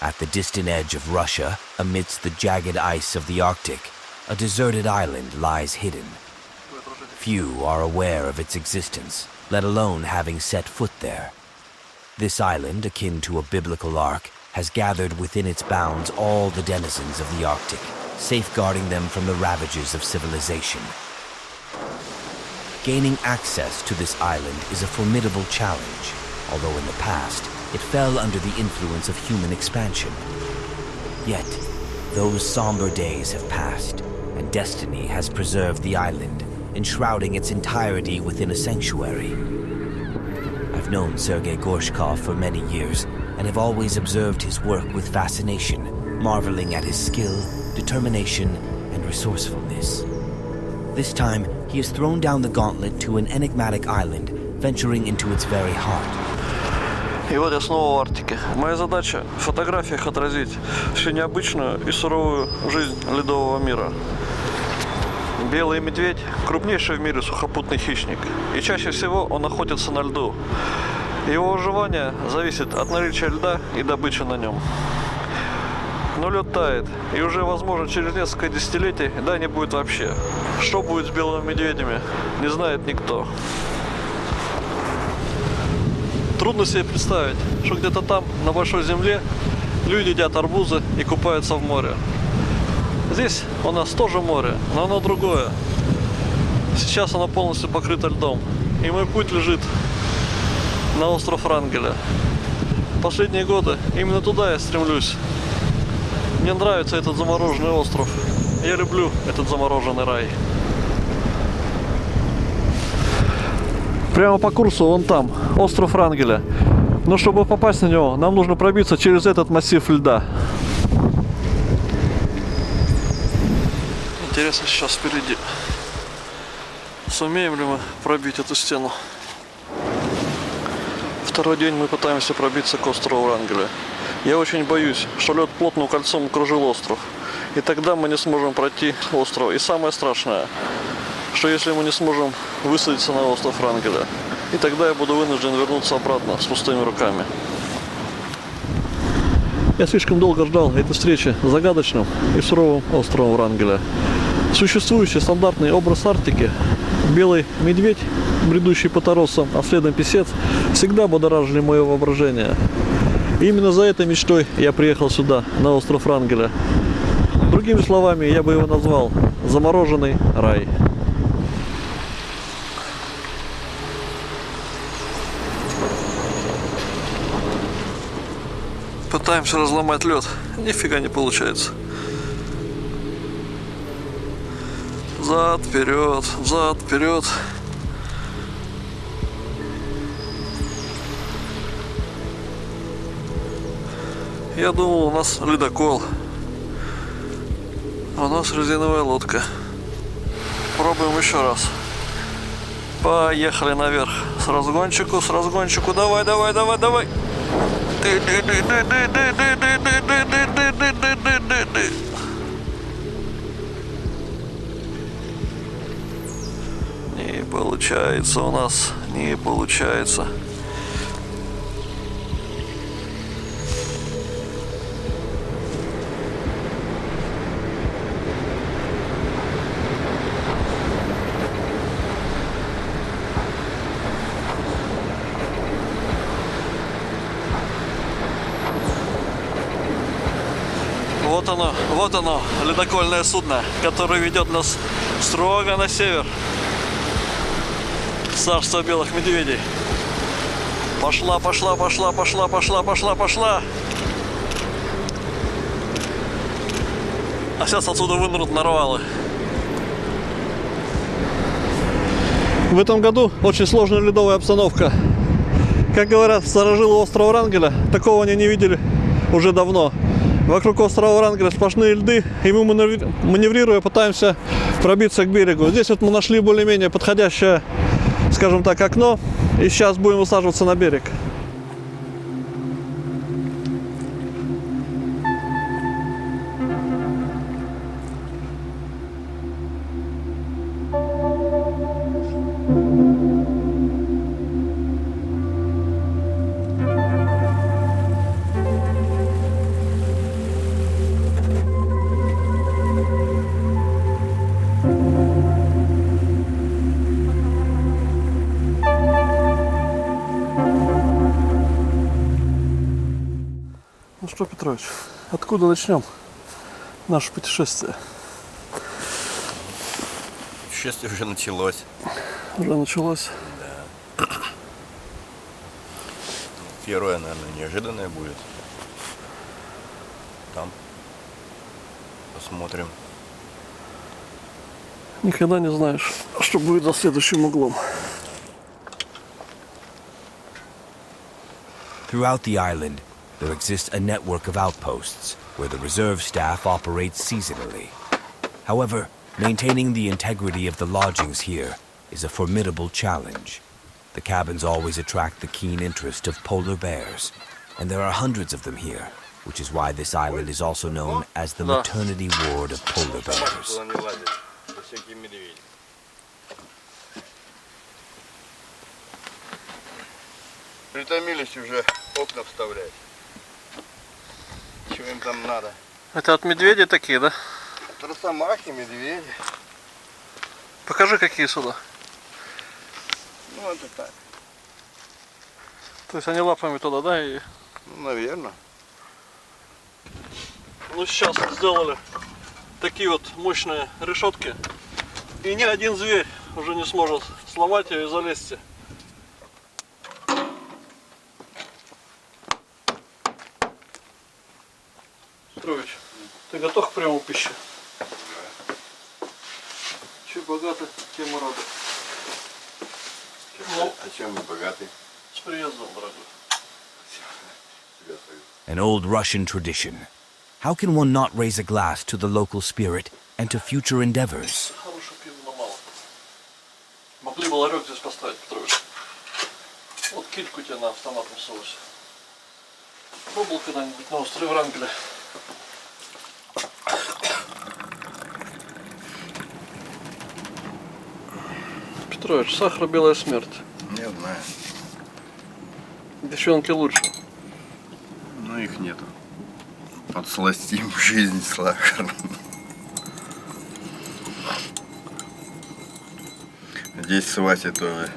At the distant edge of Russia, amidst the jagged ice of the Arctic, a deserted island lies hidden. Few are aware of its existence, let alone having set foot there. This island, akin to a biblical ark, has gathered within its bounds all the denizens of the Arctic, safeguarding them from the ravages of civilization. Gaining access to this island is a formidable challenge, although in the past, it fell under the influence of human expansion. Yet, those somber days have passed, and destiny has preserved the island, enshrouding its entirety within a sanctuary. I've known Sergey Gorshkov for many years, and have always observed his work with fascination, marveling at his skill, determination, and resourcefulness. This time, he has thrown down the gauntlet to an enigmatic island, venturing into its very heart. И вот я снова в Арктике. Моя задача в фотографиях отразить всю необычную и суровую жизнь ледового мира. Белый медведь – крупнейший в мире сухопутный хищник, и чаще всего он охотится на льду. Его выживание зависит от наличия льда и добычи на нем. Но лед тает, и уже, возможно, через несколько десятилетий льда не будет вообще. Что будет с белыми медведями, не знает никто. Трудно себе представить, что где-то там, на большой земле, люди едят арбузы и купаются в море. Здесь у нас тоже море, но оно другое. Сейчас оно полностью покрыто льдом, и мой путь лежит на остров Врангеля. Последние годы именно туда я стремлюсь. Мне нравится этот замороженный остров. Я люблю этот замороженный рай. Прямо по курсу вон там, остров Врангеля. Но чтобы попасть на него, нам нужно пробиться через этот массив льда. Интересно, сейчас впереди. Сумеем ли мы пробить эту стену? Второй день мы пытаемся пробиться к острову Врангеля. Я очень боюсь, что лед плотным кольцом окружил остров. И тогда мы не сможем пройти остров. И самое страшное, что если мы не сможем высадиться на остров Врангеля, и тогда я буду вынужден вернуться обратно с пустыми руками. Я слишком долго ждал этой встречи с загадочным и суровым островом Врангеля. Существующий стандартный образ Арктики, белый медведь, бредущий по торосам, а следом писец, всегда будоражили мое воображение. И именно за этой мечтой я приехал сюда, на остров Врангеля. Другими словами, я бы его назвал «замороженный рай». Пытаемся разломать лед, нифига не получается. Зад, вперед, зад, вперед. Я думал, у нас ледокол, а у нас резиновая лодка. Пробуем еще раз. Поехали наверх. С разгончику, давай, давай, давай, давай. Не получается у нас, не получается. Вот оно, ледокольное судно, которое ведет нас строго на север. Царство белых медведей. Пошла, пошла, пошла, пошла, пошла, пошла, пошла. А сейчас отсюда вынырнут нарвалы. В этом году очень сложная ледовая обстановка. Как говорят старожилы острова Врангеля, такого они не видели уже давно. Вокруг острова Врангеля сплошные льды, и мы, маневрируя, пытаемся пробиться к берегу. Здесь вот мы нашли более-менее подходящее, скажем так, окно, и сейчас будем высаживаться на берег. Ну что, Петрович, откуда начнем наше путешествие? Путешествие уже началось. Уже началось. Да. Первое, наверное, неожиданное будет. Там посмотрим. Никогда не знаешь, что будет за следующим углом. Throughout the island, there exists a network of outposts where the reserve staff operates seasonally. However, maintaining the integrity of the lodgings here is a formidable challenge. The cabins always attract the keen interest of polar bears, and there are hundreds of them here, which is why this island is also known as the maternity ward of polar bears. Притомились уже окна вставлять. Чего им там надо? Это от медведей такие, да? Росомахи, медведи. Покажи, какие сюда. Ну это так. То есть они лапами туда, да? И... Ну, наверное. Ну сейчас сделали такие вот мощные решетки. И ни один зверь уже не сможет сломать ее и залезть. Петрович, ты готов к приему пищи? Че богаты, тем и рады. Ну, А чем мы богаты? с приездом, дорогой. An old Russian tradition. How can one not raise a glass to the local spirit and to future endeavors? Хорошее пиво, но мало. Могли бы ларек здесь поставить, Петрович. Вот кильку тебе на автоматном соусе. Пробовал когда-нибудь на острове Врангеля? Петрович, сахар, белая смерть. Не знаю. Девчонки лучше. Ну их нету. Подсластим жизнь сахаром. Здесь с Васей тоже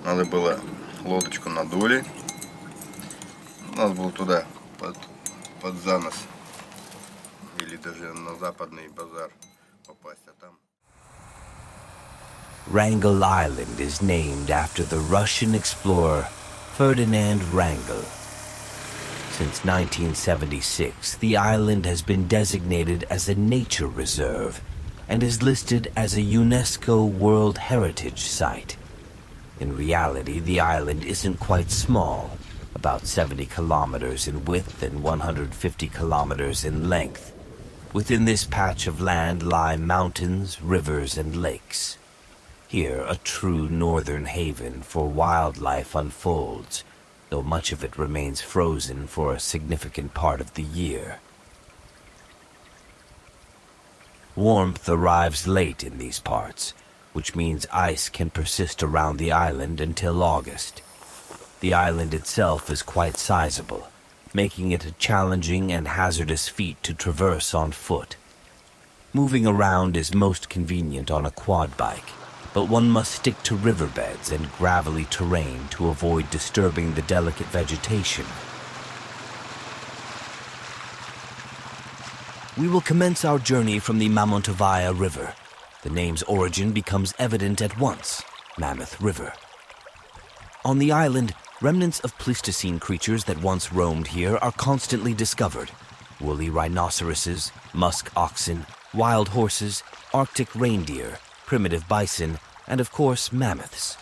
надо было лодочку надули. У нас был туда под занос. Или даже на западный базар попасть, а там. Wrangel Island is named after the Russian explorer Ferdinand Wrangel. Since 1976, the island has been designated as a nature reserve and is listed as a UNESCO World Heritage Site. In reality, the island isn't quite small, about 70 kilometers in width and 150 kilometers in length. Within this patch of land lie mountains, rivers, and lakes. Here, a true northern haven for wildlife unfolds, though much of it remains frozen for a significant part of the year. Warmth arrives late in these parts, which means ice can persist around the island until August. The island itself is quite sizable, making it a challenging and hazardous feat to traverse on foot. Moving around is most convenient on a quad bike, but one must stick to riverbeds and gravelly terrain to avoid disturbing the delicate vegetation. We will commence our journey from the Mamontovaya River. The name's origin becomes evident at once, Mammoth River. On the island, remnants of Pleistocene creatures that once roamed here are constantly discovered. Woolly rhinoceroses, musk oxen, wild horses, Arctic reindeer, primitive bison, and of course mammoths.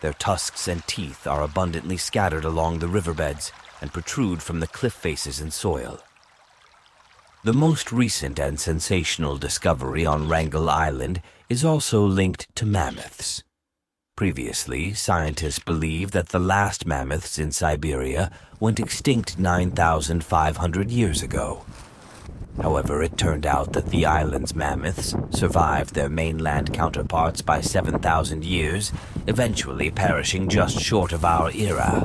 Their tusks and teeth are abundantly scattered along the riverbeds and protrude from the cliff faces and soil. The most recent and sensational discovery on Wrangel Island is also linked to mammoths. Previously, scientists believed that the last mammoths in Siberia went extinct 9,500 years ago. However, it turned out that the island's mammoths survived their mainland counterparts by 7,000 years, eventually perishing just short of our era.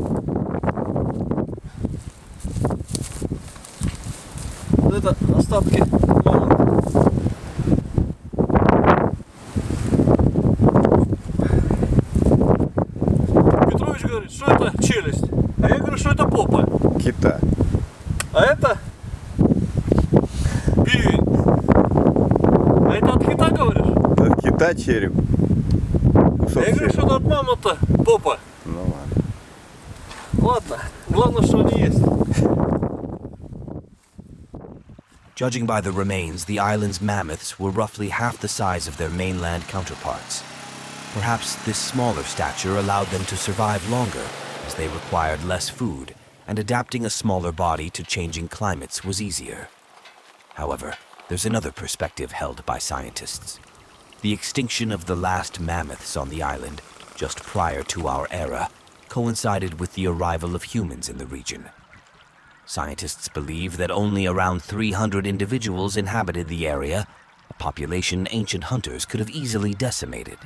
Это остатки мамонта. Петрович говорит, что это челюсть, а я говорю, что это попа. Кита. А это бивень. А это от кита, говоришь? От кита череп. Я говорю, что это от мамонта попа. Ну ладно. Ладно, главное, что они есть. Judging by the remains, the island's mammoths were roughly half the size of their mainland counterparts. Perhaps this smaller stature allowed them to survive longer, as they required less food, and adapting a smaller body to changing climates was easier. However, there's another perspective held by scientists. The extinction of the last mammoths on the island, just prior to our era, coincided with the arrival of humans in the region. Scientists believe that only around 300 individuals inhabited the area, a population ancient hunters could have easily decimated.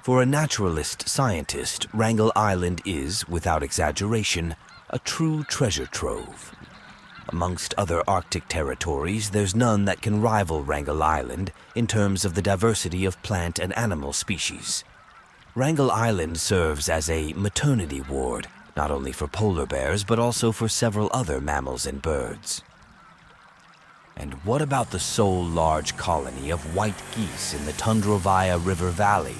For a naturalist scientist, Wrangel Island is, without exaggeration, a true treasure trove. Amongst other Arctic territories, there's none that can rival Wrangel Island in terms of the diversity of plant and animal species. Wrangel Island serves as a maternity ward, not only for polar bears, but also for several other mammals and birds. And what about the sole large colony of white geese in the Tundrovaya River Valley,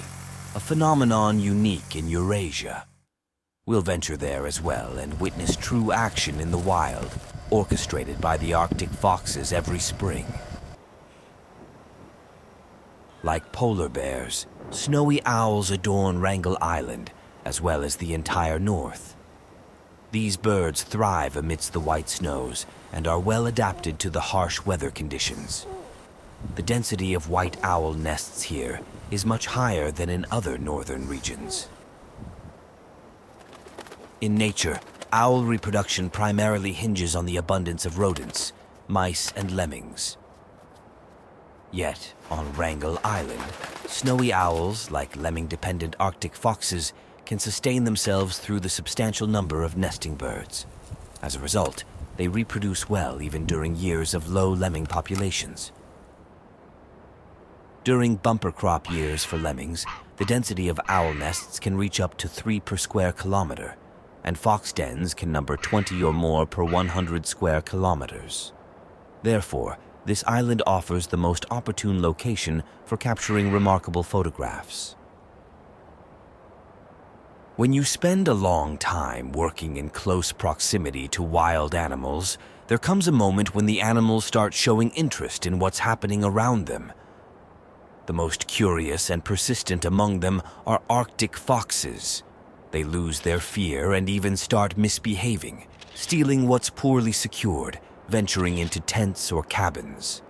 a phenomenon unique in Eurasia? We'll venture there as well and witness true action in the wild, orchestrated by the Arctic foxes every spring. Like polar bears, snowy owls adorn Wrangel Island, as well as the entire north. These birds thrive amidst the white snows and are well adapted to the harsh weather conditions. The density of white owl nests here is much higher than in other northern regions. In nature, owl reproduction primarily hinges on the abundance of rodents, mice, and lemmings. Yet, on Wrangel Island, snowy owls, like lemming-dependent Arctic foxes, can sustain themselves through the substantial number of nesting birds. As a result, they reproduce well even during years of low lemming populations. During bumper crop years for lemmings, the density of owl nests can reach up to 3 per square kilometer, and fox dens can number 20 or more per 100 square kilometers. Therefore, this island offers the most opportune location for capturing remarkable photographs. When you spend a long time working in close proximity to wild animals, there comes a moment when the animals start showing interest in what's happening around them. The most curious and persistent among them are Arctic foxes. They lose their fear and even start misbehaving, stealing what's poorly secured, venturing into tents or cabins.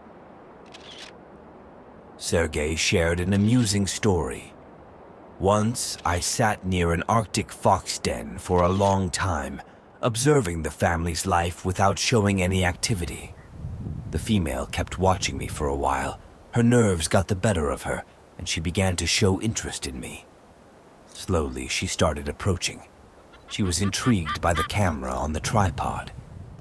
Sergey shared an amusing story. Once, I sat near an Arctic fox den for a long time, observing the family's life without showing any activity. The female kept watching me for a while. Her nerves got the better of her, and she began to show interest in me. Slowly, she started approaching. She was intrigued by the camera on the tripod.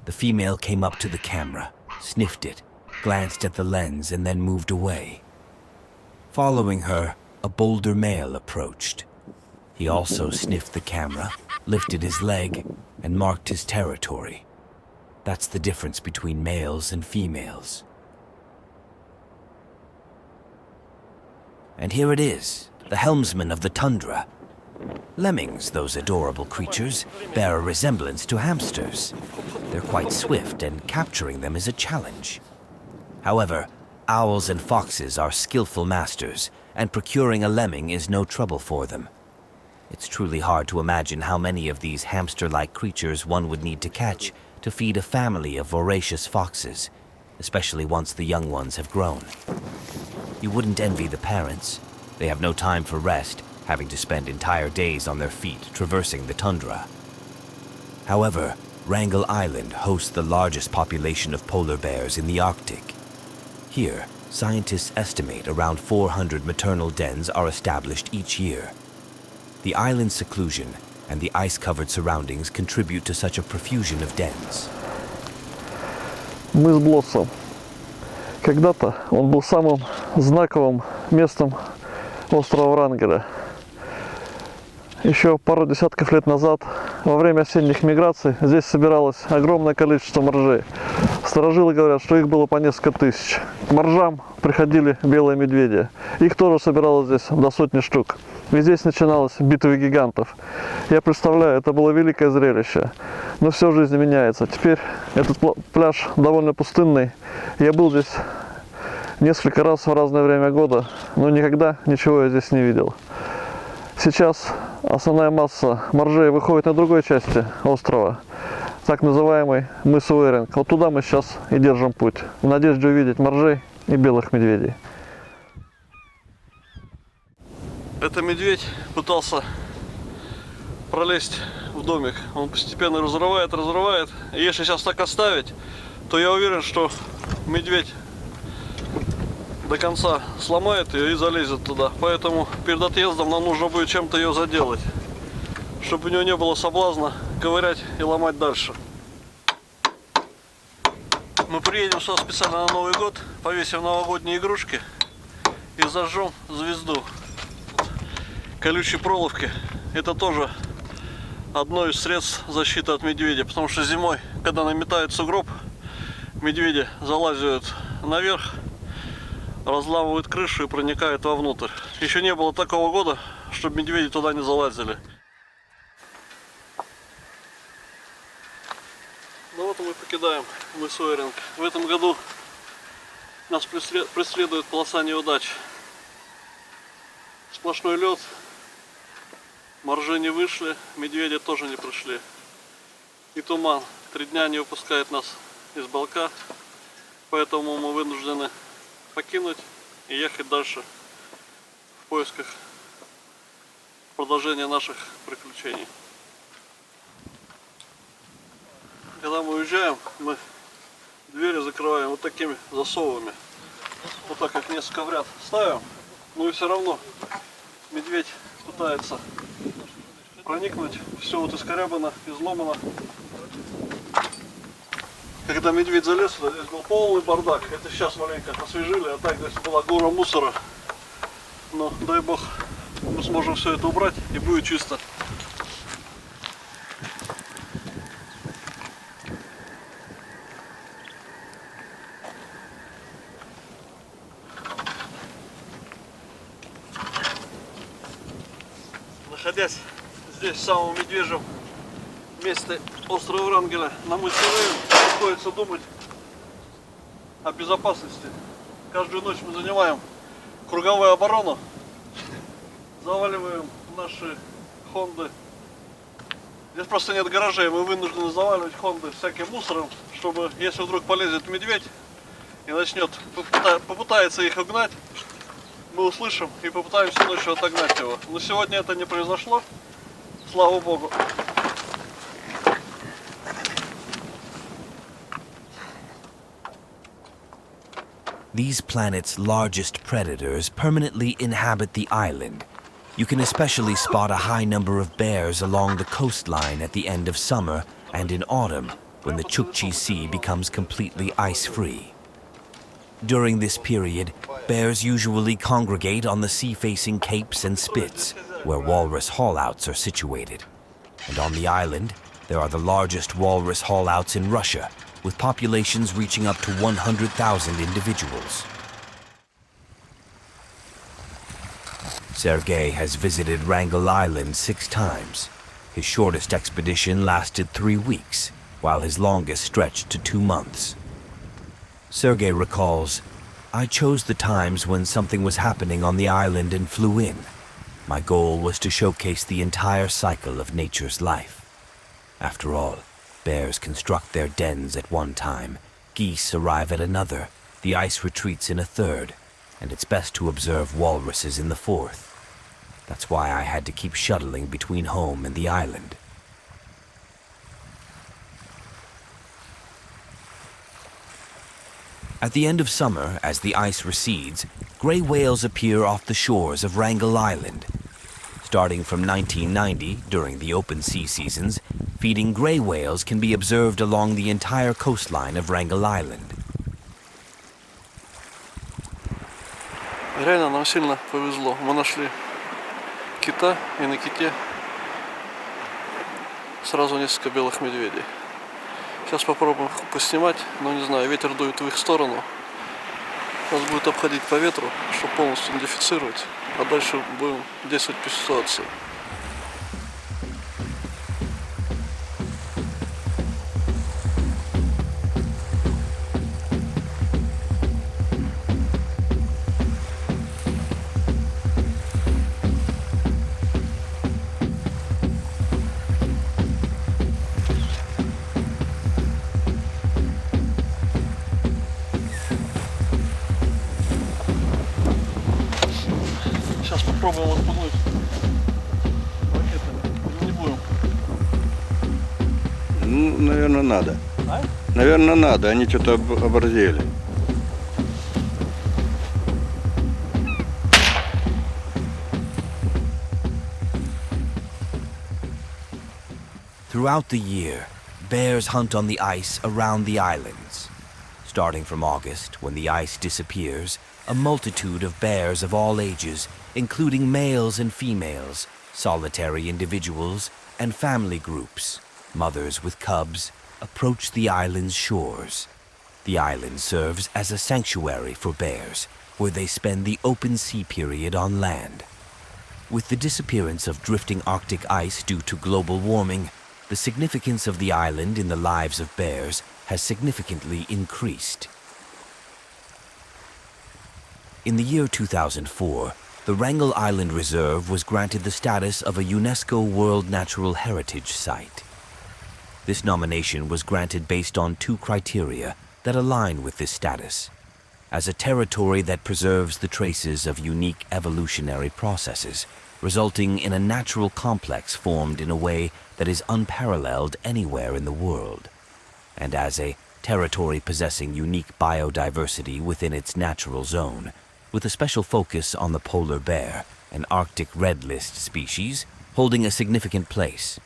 The female came up to the camera, sniffed it, glanced at the lens, and then moved away. Following her, a bolder male approached. He also sniffed the camera, lifted his leg, and marked his territory. That's the difference between males and females. And here it is, the helmsman of the tundra. Lemmings, those adorable creatures, bear a resemblance to hamsters. They're quite swift, and capturing them is a challenge. However, owls and foxes are skillful masters, and procuring a lemming is no trouble for them. It's truly hard to imagine how many of these hamster-like creatures one would need to catch to feed a family of voracious foxes, especially once the young ones have grown. You wouldn't envy the parents. They have no time for rest, having to spend entire days on their feet traversing the tundra. However, Wrangel Island hosts the largest population of polar bears in the Arctic. Here, scientists estimate around 400 maternal dens are established each year. The island's seclusion and the ice-covered surroundings contribute to such a profusion of dens. Мыс Блоссом. Когда-то он был самым знаковым местом острова Врангеля. Еще пару десятков лет назад во время осенних миграций здесь собиралось огромное количество моржей. Старожилы говорят, что их было по несколько тысяч. К моржам приходили белые медведи. Их тоже собиралось здесь до сотни штук. И здесь начиналась битва гигантов. Я представляю, это было великое зрелище. Но все в жизни меняется. Теперь этот пляж довольно пустынный. Я был здесь несколько раз в разное время года, но никогда ничего я здесь не видел. Сейчас основная масса моржей выходит на другой части острова, так называемый мыс Wrangel. Вот туда мы сейчас и держим путь, в надежде увидеть моржей и белых медведей. Это медведь пытался пролезть в домик. Он постепенно разрывает. И если сейчас так оставить, то я уверен, что медведь до конца сломает ее и залезет туда. Поэтому перед отъездом нам нужно будет чем-то ее заделать, чтобы у нее не было соблазна ковырять и ломать дальше. Мы приедем сюда специально на Новый год, повесим новогодние игрушки и зажжем звезду. Колючие проволоки — это тоже одно из средств защиты от медведя, потому что зимой, когда наметает сугроб, медведи залазят наверх, разламывают крышу и проникают вовнутрь. Еще не было такого года, чтобы медведи туда не залазили. Ну вот мы покидаем мыс Wrangel. В этом году нас преследует полоса неудач. Сплошной лед, моржи не вышли, медведи тоже не пришли. И туман 3 дня не выпускает нас из балка, поэтому мы вынуждены покинуть и ехать дальше в поисках продолжения наших приключений. Когда мы уезжаем, мы двери закрываем вот такими засовами. Вот так, как несколько в ряд ставим. Но и все равно медведь пытается проникнуть. Все вот искорябано, изломано. Когда медведь залез, здесь был полный бардак. Это сейчас маленько освежили, а так здесь была гора мусора. Но дай бог мы сможем все это убрать и будет чисто. Находясь здесь, в самом медвежьем месте острова Wrangel, на мысе Wrangel, приходится думать о безопасности. Каждую ночь мы занимаем круговую оборону, заваливаем наши хонды. Здесь просто нет гаражей, мы вынуждены заваливать хонды всяким мусором, чтобы, если вдруг полезет медведь и попытается их угнать, мы услышим и попытаемся ночью отогнать его. Но сегодня это не произошло, слава богу. These planets' largest predators permanently inhabit the island. You can especially spot a high number of bears along the coastline at the end of summer and in autumn, when the Chukchi Sea becomes completely ice-free. During this period, bears usually congregate on the sea-facing capes and spits, where walrus haulouts are situated. And on the island, there are the largest walrus haulouts in Russia, with populations reaching up to 100,000 individuals. Sergey has visited Wrangel Island 6 times. His shortest expedition lasted 3 weeks, while his longest stretched to 2 months. Sergey recalls, "I chose the times when something was happening on the island and flew in. My goal was to showcase the entire cycle of nature's life. After all, bears construct their dens at one time, geese arrive at another, the ice retreats in a third, and it's best to observe walruses in the fourth. That's why I had to keep shuttling between home and the island." At the end of summer, as the ice recedes, gray whales appear off the shores of Wrangel Island. Starting from 1990, during the open sea seasons, feeding gray whales can be observed along the entire coastline of Wrangel Island. Реально нам сильно повезло. Мы нашли кита, и на ките сразу несколько белых медведей. Сейчас попробуем их поснимать, но не знаю, ветер дует в их сторону. Нас будет обходить по ветру, чтобы полностью идентифицировать, а дальше будем действовать по ситуации. Сейчас попробуем отпугнуть ракетами. Не будем. Ну, наверное, надо. А? Наверное, надо. Они что-то оборзели. Throughout the year, bears hunt on the ice around the islands. Starting from August, when the ice disappears, a multitude of bears of all ages, including males and females, solitary individuals, and family groups, mothers with cubs, approach the island's shores. The island serves as a sanctuary for bears, where they spend the open sea period on land. With the disappearance of drifting Arctic ice due to global warming, the significance of the island in the lives of bears has significantly increased. In the year 2004, the Wrangel Island Reserve was granted the status of a UNESCO World Natural Heritage Site. This nomination was granted based on two criteria that align with this status: as a territory that preserves the traces of unique evolutionary processes, resulting in a natural complex formed in a way that is unparalleled anywhere in the world, and as a territory possessing unique biodiversity within its natural zone, with a special focus on the polar bear, an Arctic red list species, holding a significant place.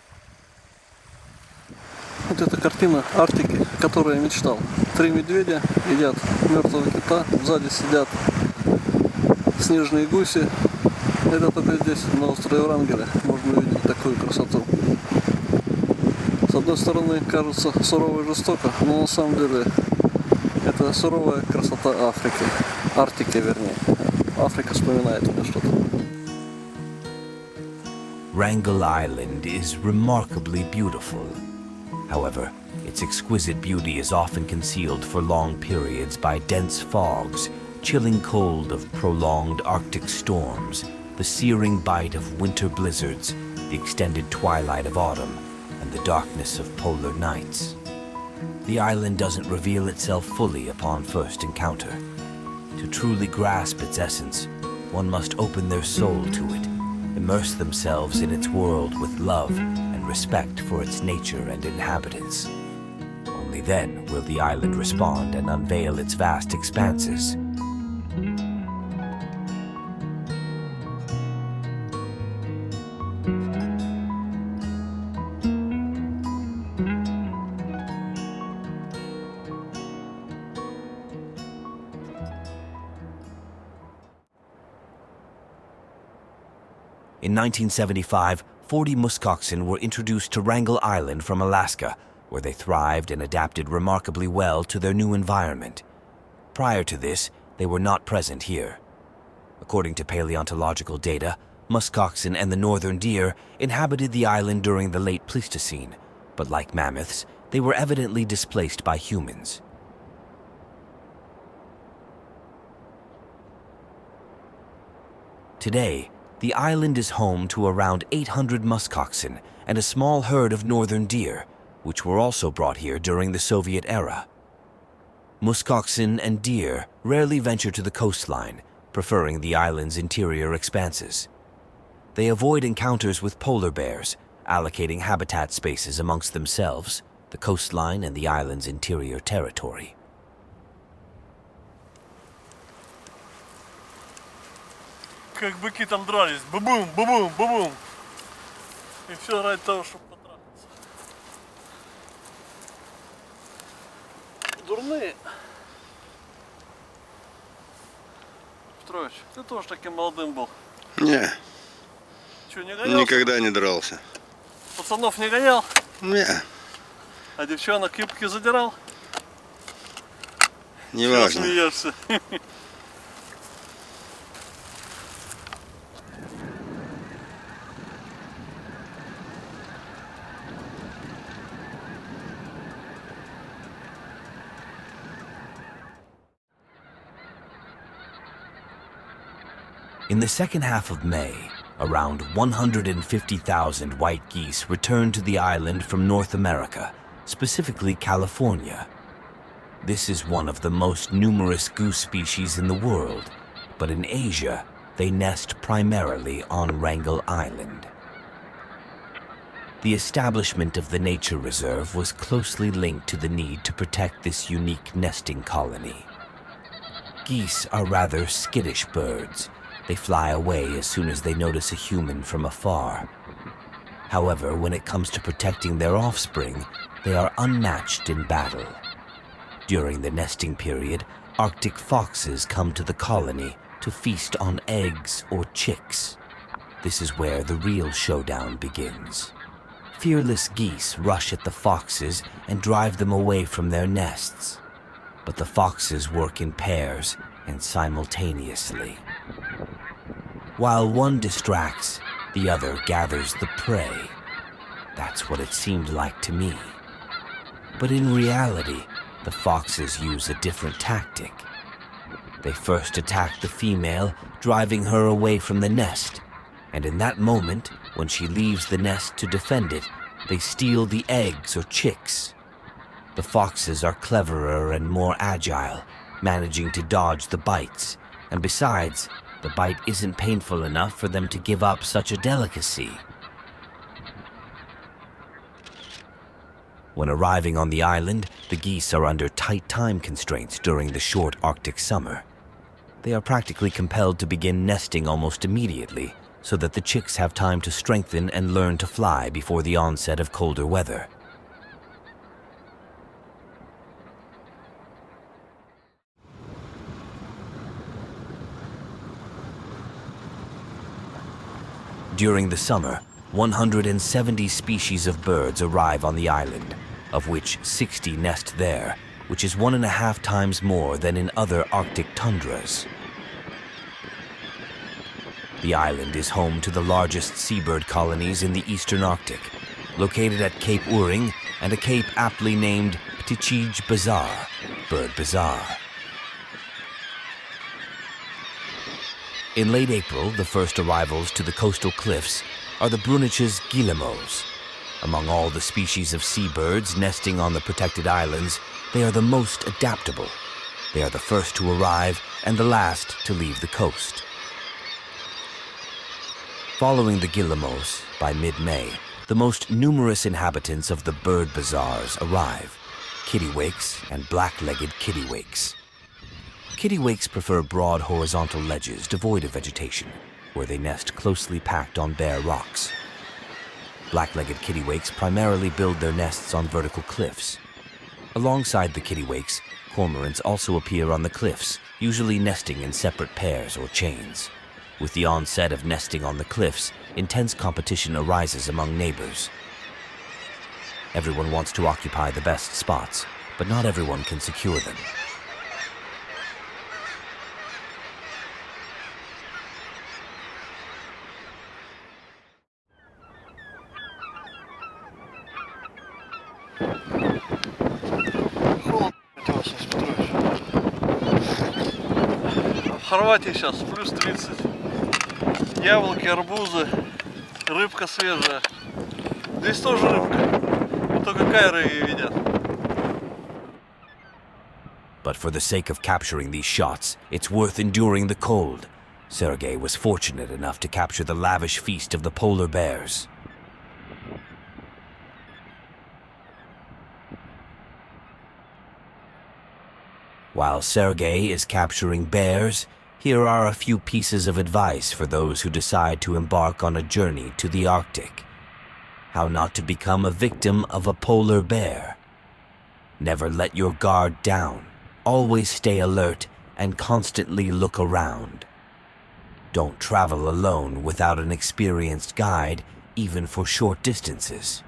Вот эта картина Арктики, о которой я мечтал. 3 медведя едят мертвого кита, сзади сидят снежные гуси. Это только здесь, на острове Врангеля, можно увидеть такую красоту. С одной стороны, кажется сурово и жестоко, но на самом деле это суровая красота Африки. Арктики, вернее. Африка вспоминает мне что-то. Wrangel Island is remarkably beautiful. However, its exquisite beauty is often concealed for long periods by dense fogs, chilling cold of prolonged Arctic storms, the searing bite of winter blizzards, the extended twilight of autumn, and the darkness of polar nights. The island doesn't reveal itself fully upon first encounter. To truly grasp its essence, one must open their soul to it, immerse themselves in its world with love and respect for its nature and inhabitants. Only then will the island respond and unveil its vast expanses. In 1975, 40 muskoxen were introduced to Wrangel Island from Alaska, where they thrived and adapted remarkably well to their new environment. Prior to this, they were not present here. According to paleontological data, muskoxen and the northern deer inhabited the island during the late Pleistocene, but like mammoths, they were evidently displaced by humans. Today, the island is home to around 800 muskoxen and a small herd of northern deer, which were also brought here during the Soviet era. Muskoxen and deer rarely venture to the coastline, preferring the island's interior expanses. They avoid encounters with polar bears, allocating habitat spaces amongst themselves, the coastline and the island's interior territory. Как быки там дрались. Бу-бум, бу-бум, бу-бум. И все ради того, чтобы потрахаться. Дурные. Петрович, ты тоже таким молодым был. Не, Че, не гонял? никогда не дрался. Пацанов не гонял? Не, А девчонок юбки задирал? не Чего важно. смеешься? In the second half of May, around 150,000 white geese returned to the island from North America, specifically California. This is one of the most numerous goose species in the world, but in Asia, they nest primarily on Wrangel Island. The establishment of the nature reserve was closely linked to the need to protect this unique nesting colony. Geese are rather skittish birds. They fly away as soon as they notice a human from afar. However, when it comes to protecting their offspring, they are unmatched in battle. During the nesting period, Arctic foxes come to the colony to feast on eggs or chicks. This is where the real showdown begins. Fearless geese rush at the foxes and drive them away from their nests. But the foxes work in pairs and simultaneously. While one distracts, the other gathers the prey. That's what it seemed like to me. But in reality, the foxes use a different tactic. They first attack the female, driving her away from the nest. And in that moment, when she leaves the nest to defend it, they steal the eggs or chicks. The foxes are cleverer and more agile, managing to dodge the bites. And besides, the bite isn't painful enough for them to give up such a delicacy. When arriving on the island, the geese are under tight time constraints during the short Arctic summer. They are practically compelled to begin nesting almost immediately, so that the chicks have time to strengthen and learn to fly before the onset of colder weather. During the summer, 170 species of birds arrive on the island, of which 60 nest there, which is 1.5 times more than in other Arctic tundras. The island is home to the largest seabird colonies in the eastern Arctic, located at Cape Uring and a cape aptly named Ptichij Bazaar, Bird Bazaar. In late April, the first arrivals to the coastal cliffs are the Brunich's guillemots. Among all the species of seabirds nesting on the protected islands, they are the most adaptable. They are the first to arrive and the last to leave the coast. Following the guillemots, by mid-May, the most numerous inhabitants of the bird bazaars arrive: kittiwakes and black-legged kittiwakes. Kittiwakes prefer broad horizontal ledges devoid of vegetation, where they nest closely packed on bare rocks. Black-legged kittiwakes primarily build their nests on vertical cliffs. Alongside the kittiwakes, cormorants also appear on the cliffs, usually nesting in separate pairs or chains. With the onset of nesting on the cliffs, intense competition arises among neighbors. Everyone wants to occupy the best spots, but not everyone can secure them. В Хорватии сейчас плюс 30. Яблоки, арбузы, рыбка свежая. Здесь тоже рыбка, только кайры ее едят. But for the sake of capturing these shots, it's worth enduring the cold. Sergey was fortunate enough to capture the lavish feast of the polar bears. While Sergey is capturing bears, here are a few pieces of advice for those who decide to embark on a journey to the Arctic. How not to become a victim of a polar bear. Never let your guard down. Always stay alert and constantly look around. Don't travel alone without an experienced guide, even for short distances.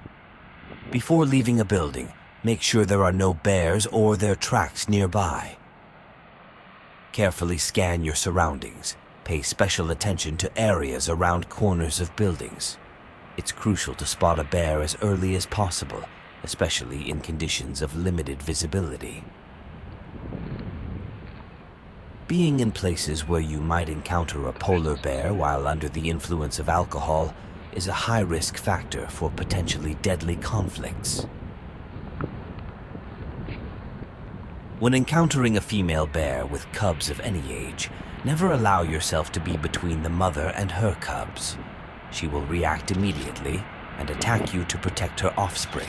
Before leaving a building, make sure there are no bears or their tracks nearby. Carefully scan your surroundings. Pay special attention to areas around corners of buildings. It's crucial to spot a bear as early as possible, especially in conditions of limited visibility. Being in places where you might encounter a polar bear while under the influence of alcohol is a high-risk factor for potentially deadly conflicts. When encountering a female bear with cubs of any age, never allow yourself to be between the mother and her cubs. She will react immediately and attack you to protect her offspring.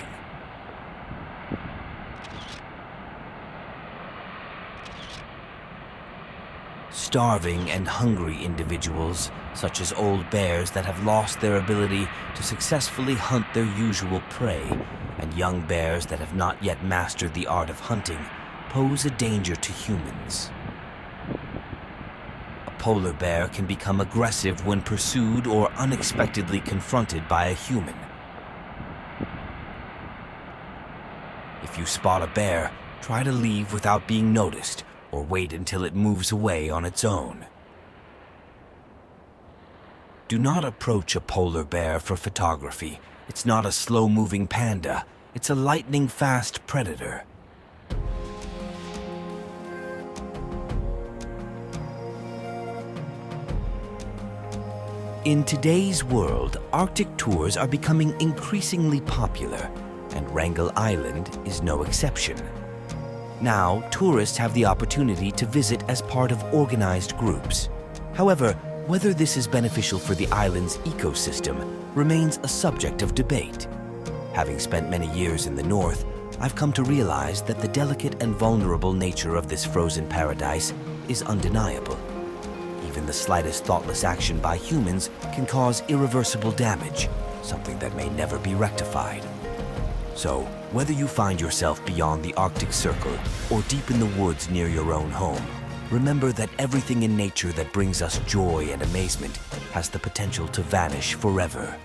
Starving and hungry individuals, such as old bears that have lost their ability to successfully hunt their usual prey, and young bears that have not yet mastered the art of hunting, pose a danger to humans. A polar bear can become aggressive when pursued or unexpectedly confronted by a human. If you spot a bear, try to leave without being noticed, or wait until it moves away on its own. Do not approach a polar bear for photography. It's not a slow-moving panda. It's a lightning-fast predator. In today's world, Arctic tours are becoming increasingly popular, and Wrangel Island is no exception. Now, tourists have the opportunity to visit as part of organized groups. However, whether this is beneficial for the island's ecosystem remains a subject of debate. Having spent many years in the north, I've come to realize that the delicate and vulnerable nature of this frozen paradise is undeniable. Even the slightest thoughtless action by humans can cause irreversible damage, something that may never be rectified. So, whether you find yourself beyond the Arctic Circle or deep in the woods near your own home, remember that everything in nature that brings us joy and amazement has the potential to vanish forever.